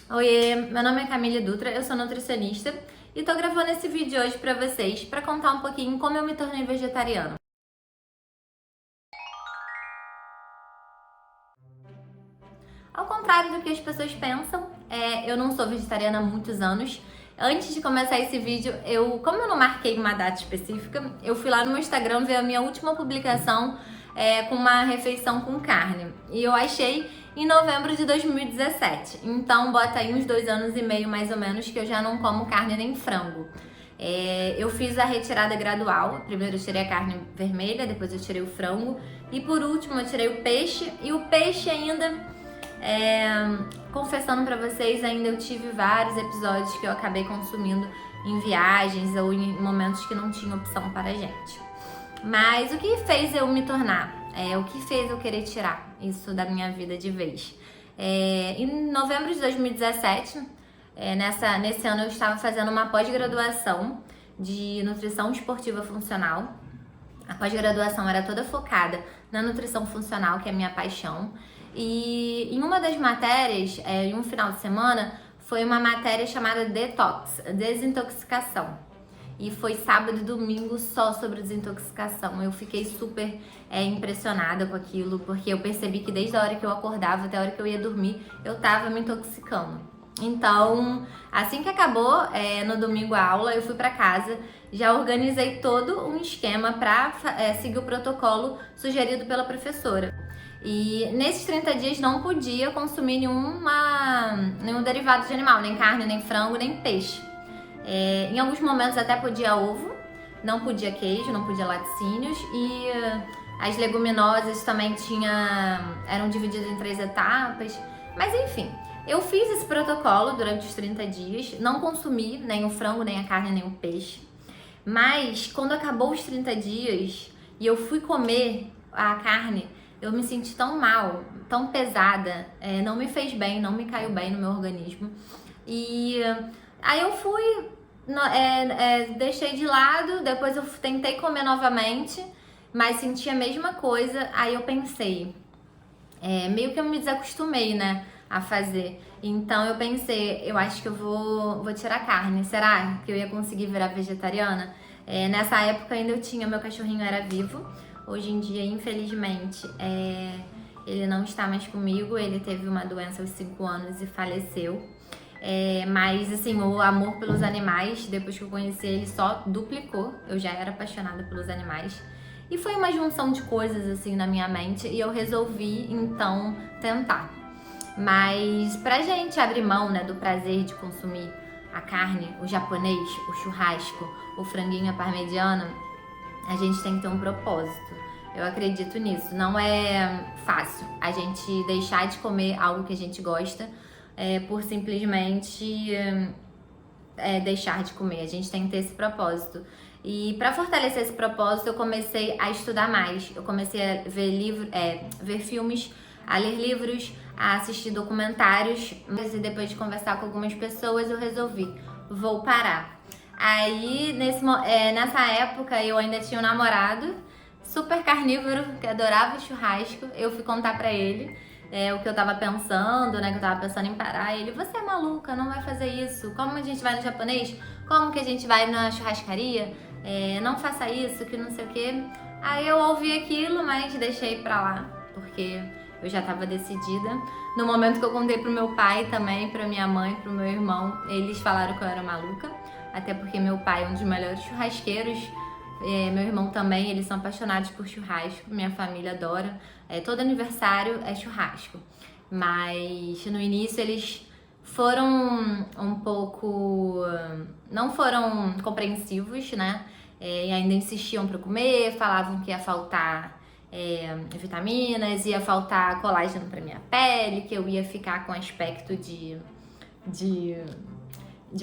Oiê, meu nome é Camille Dutra, eu sou nutricionista e tô gravando esse vídeo hoje pra vocês pra contar um pouquinho como eu me tornei vegetariana. Ao contrário do que as pessoas pensam, eu não sou vegetariana há muitos anos. Antes de começar esse vídeo, como eu não marquei uma data específica, eu fui lá no meu Instagram ver a minha última publicação com uma refeição com carne. E eu achei em novembro de 2017. Então bota aí uns 2 anos e meio mais ou menos que eu já não como carne nem frango. Eu fiz a retirada gradual. Primeiro eu tirei a carne vermelha, depois eu tirei o frango e por último eu tirei o peixe. E o peixe ainda... confessando pra vocês, ainda eu tive vários episódios que eu acabei consumindo em viagens ou em momentos que não tinha opção para a gente. Mas o que fez eu me tornar? O que fez eu querer tirar isso da minha vida de vez? Em novembro de 2017, nesse ano eu estava fazendo uma pós-graduação de nutrição esportiva funcional. A pós-graduação era toda focada na nutrição funcional, que é a minha paixão. E em uma das matérias, em um final de semana, foi uma matéria chamada Detox, desintoxicação. E foi sábado e domingo só sobre desintoxicação. Eu fiquei super impressionada com aquilo, porque eu percebi que desde a hora que eu acordava até a hora que eu ia dormir, eu tava me intoxicando. Então, assim que acabou, no domingo a aula, eu fui pra casa, já organizei todo um esquema pra seguir o protocolo sugerido pela professora. E nesses 30 dias não podia consumir nenhum derivado de animal, nem carne, nem frango, nem peixe. Em alguns momentos até podia ovo, não podia queijo, não podia laticínios e as leguminosas também eram divididas em 3 etapas. Mas enfim, eu fiz esse protocolo durante os 30 dias, não consumi nem o frango, nem a carne, nem o peixe. Mas quando acabou os 30 dias e eu fui comer a carne, eu me senti tão mal, tão pesada, não me fez bem, não me caiu bem no meu organismo. E aí eu fui, deixei de lado, depois eu tentei comer novamente, mas senti a mesma coisa. Aí eu pensei, meio que eu me desacostumei, né, a fazer. Então eu pensei, eu acho que eu vou tirar carne. Será que eu ia conseguir virar vegetariana? Nessa época ainda meu cachorrinho era vivo. Hoje em dia, infelizmente, ele não está mais comigo. Ele teve uma doença aos 5 anos e faleceu. Mas, assim, o amor pelos animais, depois que eu conheci ele, só duplicou. Eu já era apaixonada pelos animais. E foi uma junção de coisas, assim, na minha mente. E eu resolvi, então, tentar. Mas pra gente abrir mão, né, do prazer de consumir a carne, o japonês, o churrasco, o franguinho à parmegiana, a gente tem que ter um propósito. Eu acredito nisso. Não é fácil a gente deixar de comer algo que a gente gosta por simplesmente deixar de comer. A gente tem que ter esse propósito. E para fortalecer esse propósito, eu comecei a estudar mais. Eu comecei a ver filmes, a ler livros, a assistir documentários. E depois de conversar com algumas pessoas, eu resolvi, vou parar. Aí, nessa época, eu ainda tinha um namorado super carnívoro, que adorava churrasco. Eu fui contar pra ele o que eu tava pensando, né? Que eu tava pensando em parar. E ele, você é maluca, não vai fazer isso. Como a gente vai no japonês? Como que a gente vai na churrascaria? Não faça isso, que não sei o quê. Aí eu ouvi aquilo, mas deixei pra lá, porque eu já tava decidida. No momento que eu contei pro meu pai também, pra minha mãe, pro meu irmão, eles falaram que eu era maluca. Até porque meu pai é um dos melhores churrasqueiros, meu irmão também, eles são apaixonados por churrasco, minha família adora. Todo aniversário é churrasco. Mas no início eles foram um pouco... não foram compreensivos, né? E ainda insistiam pra eu comer, falavam que ia faltar vitaminas, ia faltar colágeno pra minha pele, que eu ia ficar com aspecto de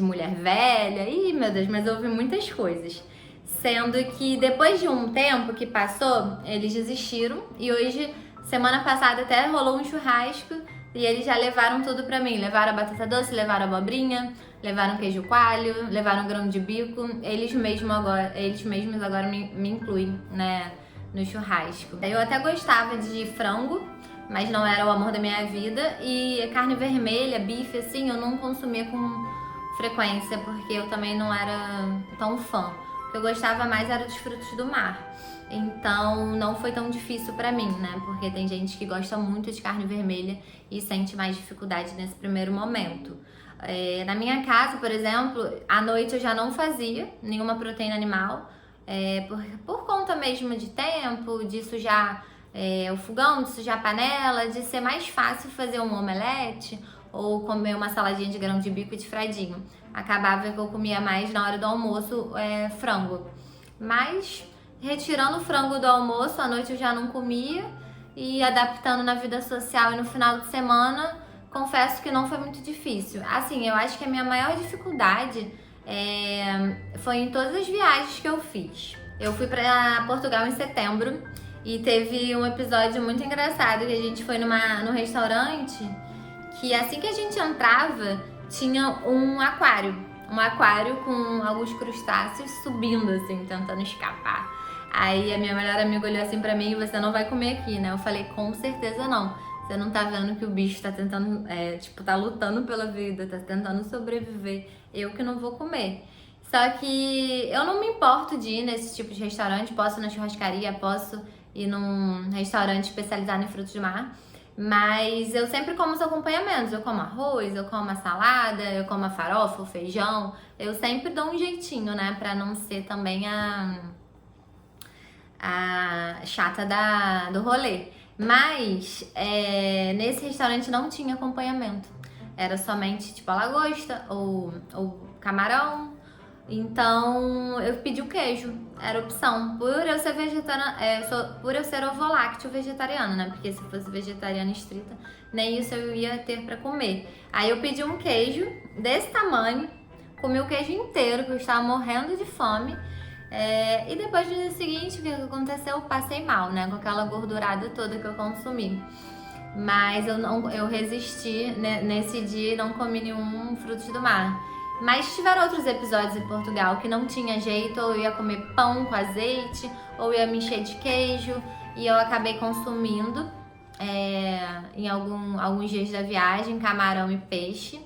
mulher velha. Ih, meu Deus, mas houve muitas coisas. Sendo que depois de um tempo que passou, eles desistiram. E hoje, semana passada, até rolou um churrasco e eles já levaram tudo pra mim. Levaram a batata doce, levaram a abobrinha, levaram queijo coalho, levaram grão de bico. Eles mesmos agora me incluem, né, no churrasco. Eu até gostava de frango, mas não era o amor da minha vida. E carne vermelha, bife, assim, eu não consumia com frequência, porque eu também não era tão fã. O que eu gostava mais era dos frutos do mar. Então não foi tão difícil pra mim, né? Porque tem gente que gosta muito de carne vermelha e sente mais dificuldade nesse primeiro momento. Na minha casa, por exemplo, à noite eu já não fazia nenhuma proteína animal, por conta mesmo de tempo, de sujar o fogão, de sujar a panela, de ser mais fácil fazer um omelete ou comer uma saladinha de grão de bico e de fradinho. Acabava que eu comia mais na hora do almoço frango. Mas retirando o frango do almoço, à noite eu já não comia, e adaptando na vida social e no final de semana, confesso que não foi muito difícil. Assim, eu acho que a minha maior dificuldade foi em todas as viagens que eu fiz. Eu fui para Portugal em setembro e teve um episódio muito engraçado que a gente foi num restaurante que assim que a gente entrava tinha um aquário com alguns crustáceos subindo assim, tentando escapar. Aí a minha melhor amiga olhou assim pra mim: você não vai comer aqui, né? Eu falei: com certeza não. Você não tá vendo que o bicho tá tentando, tá lutando pela vida, tá tentando sobreviver. Eu que não vou comer. Só que eu não me importo de ir nesse tipo de restaurante. Posso ir na churrascaria, posso ir num restaurante especializado em frutos do mar. Mas eu sempre como os acompanhamentos. Eu como arroz, eu como a salada, eu como a farofa, o feijão. Eu sempre dou um jeitinho, né? Pra não ser também a chata do rolê. Mas nesse restaurante não tinha acompanhamento. Era somente tipo a lagosta ou camarão. Então eu pedi o queijo, era opção. Por eu ser vegetariana, por eu ser ovolácteo vegetariana, né? Porque se fosse vegetariana estrita, nem isso eu ia ter pra comer. Aí eu pedi um queijo desse tamanho, comi o queijo inteiro, que eu estava morrendo de fome. E depois no dia seguinte, o que aconteceu? Eu passei mal, né? Com aquela gordurada toda que eu consumi. Mas eu resisti, né? Nesse dia, não comi nenhum frutos do mar. Mas tiveram outros episódios em Portugal que não tinha jeito, ou eu ia comer pão com azeite, ou ia me encher de queijo, e eu acabei consumindo em alguns dias da viagem, camarão e peixe.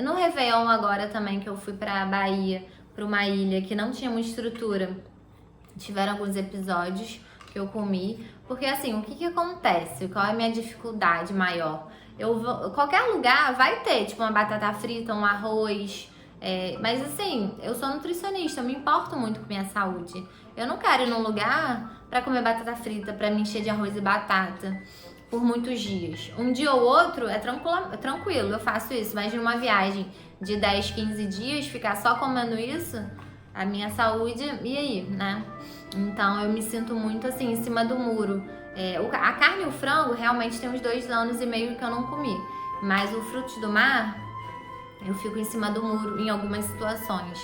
No Réveillon agora também, que eu fui pra Bahia, para uma ilha que não tinha uma estrutura, tiveram alguns episódios que eu comi, porque assim, o que acontece? Qual é a minha dificuldade maior? Qualquer lugar vai ter, tipo uma batata frita, um arroz, mas assim, eu sou nutricionista, eu me importo muito com minha saúde. Eu não quero ir num lugar para comer batata frita, para me encher de arroz e batata por muitos dias. Um dia ou outro é tranquilo, eu faço isso, mas em uma viagem de 10, 15 dias, ficar só comendo isso, a minha saúde, e aí, né? Então eu me sinto muito assim, em cima do muro. A carne e o frango realmente tem uns 2 anos e meio que eu não comi, mas o frutos do mar, eu fico em cima do muro em algumas situações,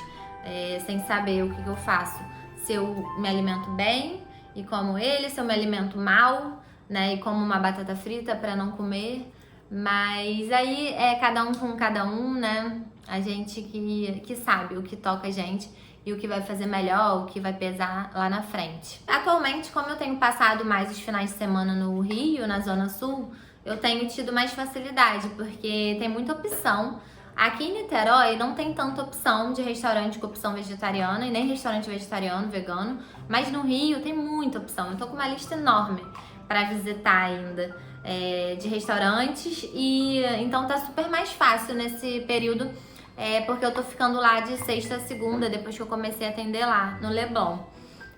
sem saber o que eu faço. Se eu me alimento bem e como ele, se eu me alimento mal, né, e como uma batata frita para não comer. Mas aí é cada um com cada um, né? A gente que sabe o que toca a gente e o que vai fazer melhor, o que vai pesar lá na frente. Atualmente, como eu tenho passado mais os finais de semana no Rio, na Zona Sul, eu tenho tido mais facilidade, porque tem muita opção. Aqui em Niterói não tem tanta opção de restaurante com opção vegetariana e nem restaurante vegetariano, vegano, mas no Rio tem muita opção. Eu tô com uma lista enorme para visitar ainda de restaurantes, e então tá super mais fácil nesse período, porque eu tô ficando lá de sexta a segunda, depois que eu comecei a atender lá no Leblon.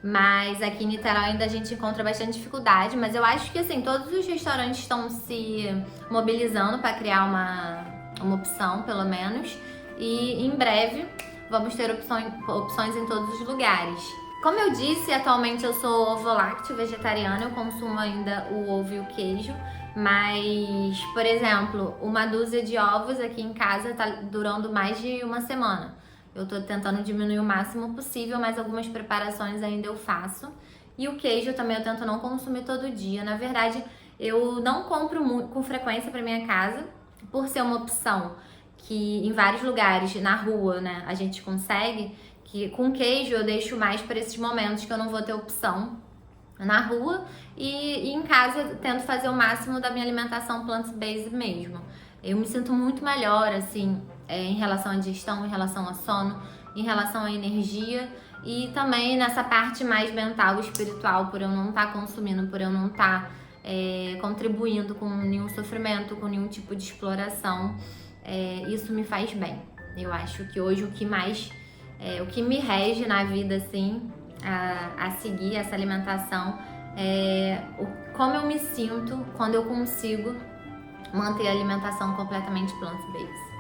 Mas aqui em Niterói ainda a gente encontra bastante dificuldade, mas eu acho que assim, todos os restaurantes estão se mobilizando para criar uma opção, pelo menos, e em breve vamos ter opções em todos os lugares. Como eu disse, atualmente eu sou ovo-lácteo vegetariana, eu consumo ainda o ovo e o queijo, mas, por exemplo, uma dúzia de ovos aqui em casa tá durando mais de uma semana. Eu tô tentando diminuir o máximo possível, mas algumas preparações ainda eu faço. E o queijo também eu tento não consumir todo dia. Na verdade, eu não compro com frequência para minha casa, por ser uma opção que em vários lugares, na rua, né, a gente consegue. Que com queijo eu deixo mais para esses momentos que eu não vou ter opção na rua e em casa tento fazer o máximo da minha alimentação plant-based mesmo. Eu me sinto muito melhor, assim, em relação à digestão, em relação ao sono, em relação à energia e também nessa parte mais mental e espiritual, por eu não estar consumindo, por eu não estar contribuindo com nenhum sofrimento, com nenhum tipo de exploração. Isso me faz bem. Eu acho que hoje o que me rege na vida, assim, a seguir essa alimentação como eu me sinto quando eu consigo manter a alimentação completamente plant-based.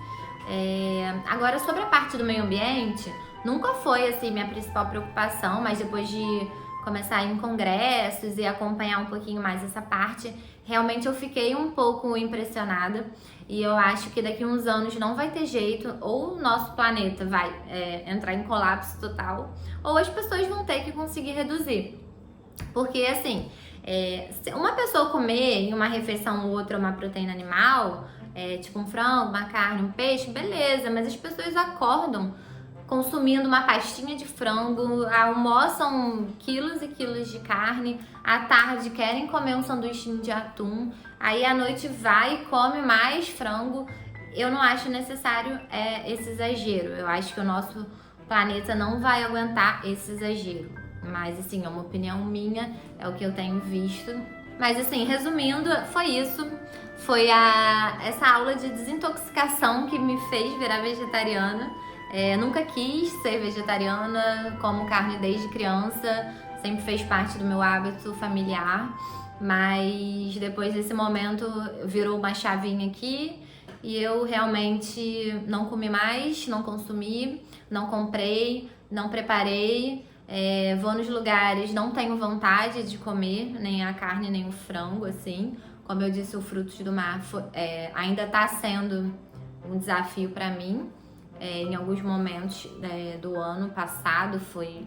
Agora, sobre a parte do meio ambiente, nunca foi assim minha principal preocupação, mas depois de começar a ir em congressos e acompanhar um pouquinho mais essa parte, realmente eu fiquei um pouco impressionada e eu acho que daqui a uns anos não vai ter jeito, ou o nosso planeta vai entrar em colapso total, ou as pessoas vão ter que conseguir reduzir. Porque assim, se uma pessoa comer em uma refeição ou outra uma proteína animal, tipo um frango, uma carne, um peixe, beleza, mas as pessoas acordam consumindo uma pastinha de frango, almoçam quilos e quilos de carne, à tarde querem comer um sanduíche de atum, aí à noite vai e come mais frango. Eu não acho necessário esse exagero, eu acho que o nosso planeta não vai aguentar esse exagero. Mas assim, é uma opinião minha, é o que eu tenho visto. Mas assim, resumindo, foi isso. Foi essa aula de desintoxicação que me fez virar vegetariana. Nunca quis ser vegetariana, como carne desde criança, sempre fez parte do meu hábito familiar. Mas depois desse momento virou uma chavinha aqui e eu realmente não comi mais, não consumi, não comprei, não preparei. Vou nos lugares, não tenho vontade de comer nem a carne nem o frango, assim. Como eu disse, o Frutos do Mar ainda tá sendo um desafio para mim. Em alguns momentos do ano passado, foi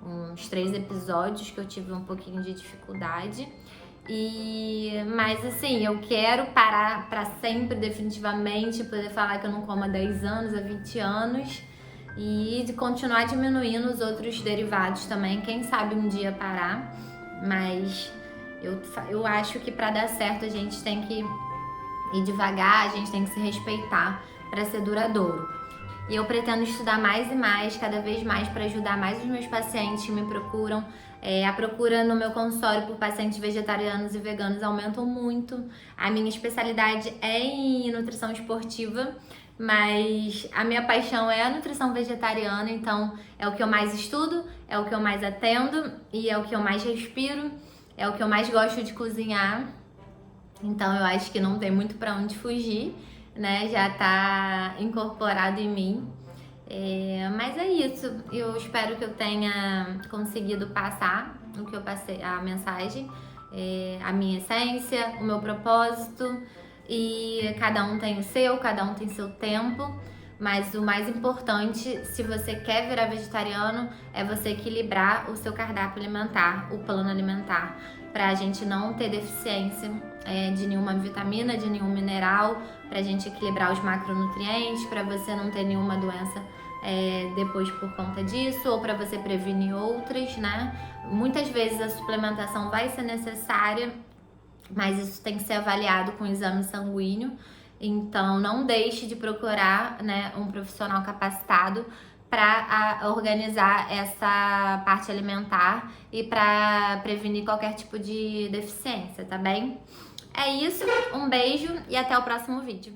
uns 3 episódios que eu tive um pouquinho de dificuldade. Mas assim, eu quero parar para sempre, definitivamente, poder falar que eu não como há 10 anos, há 20 anos. E de continuar diminuindo os outros derivados também, quem sabe um dia parar. Mas eu acho que para dar certo a gente tem que ir devagar, a gente tem que se respeitar para ser duradouro. E eu pretendo estudar mais e mais, cada vez mais, para ajudar mais os meus pacientes que me procuram. A procura no meu consultório por pacientes vegetarianos e veganos aumentam muito. A minha especialidade é em nutrição esportiva, mas a minha paixão é a nutrição vegetariana, então é o que eu mais estudo, é o que eu mais atendo e é o que eu mais respiro, é o que eu mais gosto de cozinhar. Então eu acho que não tem muito para onde fugir, né? Já tá incorporado em mim. Mas é isso. Eu espero que eu tenha conseguido passar o que eu passei, a mensagem, a minha essência, o meu propósito. E cada um tem o seu, cada um tem seu tempo. Mas o mais importante, se você quer virar vegetariano, é você equilibrar o seu cardápio alimentar, o plano alimentar, pra gente não ter deficiência de nenhuma vitamina, de nenhum mineral, pra gente equilibrar os macronutrientes, pra você não ter nenhuma doença depois por conta disso, ou pra você prevenir outras, né? Muitas vezes a suplementação vai ser necessária, mas isso tem que ser avaliado com exame sanguíneo. Então, não deixe de procurar, né, um profissional capacitado para organizar essa parte alimentar e para prevenir qualquer tipo de deficiência, tá bem? É isso, um beijo e até o próximo vídeo.